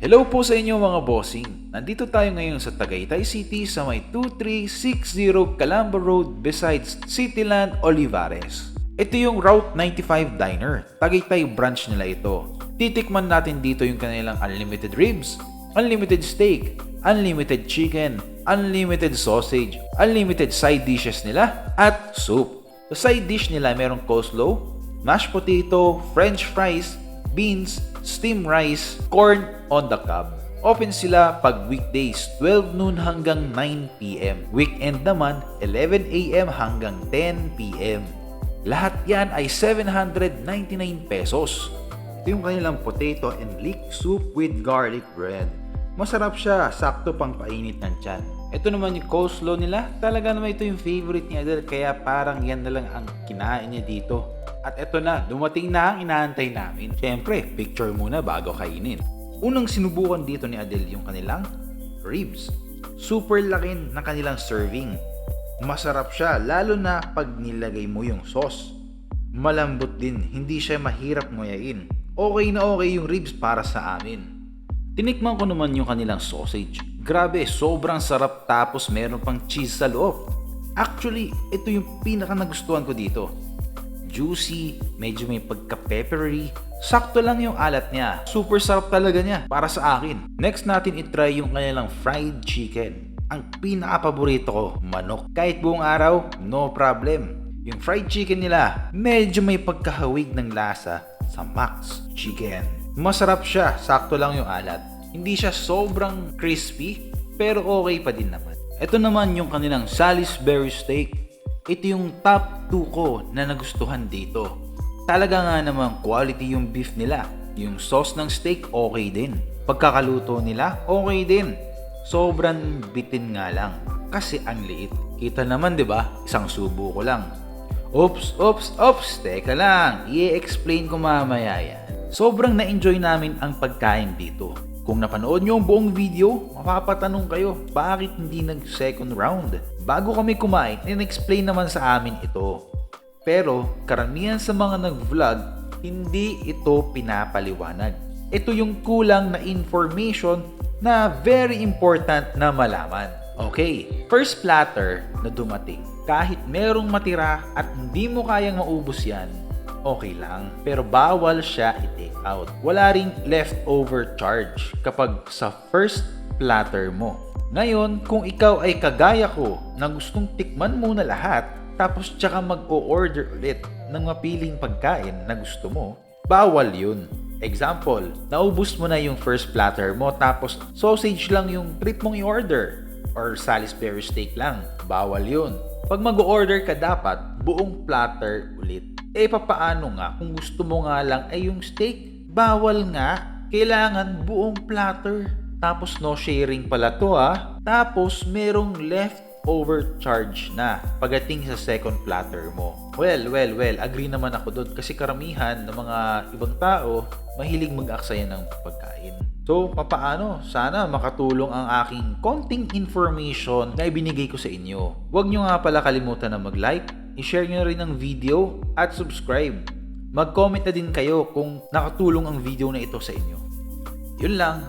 Hello po sa inyo mga bossing. Nandito tayo ngayon sa Tagaytay City sa may 2360 Calamba Road besides Cityland Olivares. Ito yung Route 95 Diner. Tagaytay branch nila ito. Titikman natin dito yung kanilang unlimited ribs, unlimited steak, unlimited chicken, unlimited sausage, unlimited side dishes nila, at soup. Sa side dish nila merong coleslaw, mashed potato, french fries, beans, steamed rice, corn on the cob. Open sila pag weekdays 12 noon hanggang 9 p.m. Weekend naman 11 a.m. hanggang 10 p.m. Lahat yan ay 799 pesos. Ito yung kanilang potato and leek soup with garlic bread. Masarap siya, sakto pang painit ng tiyan. Ito naman yung coleslaw nila. Talaga naman ito yung favorite niya dahil kaya parang yan na lang ang kinain niya dito. At eto na, dumating na ang inaantay namin. Siyempre, picture muna bago kainin. Unang sinubukan dito ni Adele yung kanilang ribs. Super laki ng kanilang serving. Masarap siya, lalo na pag nilagay mo yung sauce. Malambot din, hindi siya mahirap nguyain. Okay na okay yung ribs para sa amin. Tinikman ko naman yung kanilang sausage. Grabe, sobrang sarap tapos meron pang cheese sa loob. Actually, ito yung pinaka nagustuhan ko dito. Juicy, medyo may pagka-peppery, sakto lang yung alat niya. Super sarap talaga niya para sa akin. Next natin itry yung kanilang fried chicken. Ang pinaka-paborito ko, manok. Kahit buong araw, no problem. Yung fried chicken nila, medyo may pagkahawig ng lasa sa Max Chicken. Masarap siya, sakto lang yung alat. Hindi siya sobrang crispy, pero okay pa din naman. Ito naman yung kanilang Salisbury steak. Ito yung top 2 ko na nagustuhan dito. Talaga nga namang quality yung beef nila. Yung sauce ng steak okay din. Pagkakaluto nila okay din. Sobrang bitin nga lang kasi ang liit. Kita naman 'di ba? Isang subo ko lang. Oops, teka lang. I-explain ko mamaya yan. Sobrang na-enjoy namin ang pagkain dito. Kung napanood nyo ang buong video, mapapatanong kayo, bakit hindi nag-second round? Bago kami kumain, in-explain naman sa amin ito. Pero, karamihan sa mga nag-vlog, hindi ito pinapaliwanag. Ito yung kulang na information na very important na malaman. Okay, first platter na dumating. Kahit merong matira at hindi mo kayang maubos yan, okay lang. Pero bawal siya i-take out. Wala ring leftover charge kapag sa first platter mo. Ngayon, kung ikaw ay kagaya ko na gustong tikman muna lahat, tapos tsaka mag-o-order ulit ng mapiling pagkain na gusto mo, bawal yun. Example, naubos mo na yung first platter mo tapos sausage lang yung trip mong i-order or Salisbury steak lang, bawal yun. Pag mag-o-order ka dapat, buong platter ulit. Papaano nga kung gusto mo nga lang ay yung steak? Bawal nga. Kailangan buong platter. Tapos no sharing pala to Tapos merong leftover charge na pagdating sa second platter mo. Well, agree naman ako doon kasi karamihan ng mga ibang tao mahilig mag-aksaya ng pagkain. So, papaano? Sana makatulong ang aking konting information na ibinigay ko sa inyo. Huwag nyo nga pala kalimutan na mag-like, i-share nyo na rin ang video at subscribe. Mag-comment na din kayo kung nakatulong ang video na ito sa inyo. Yun lang.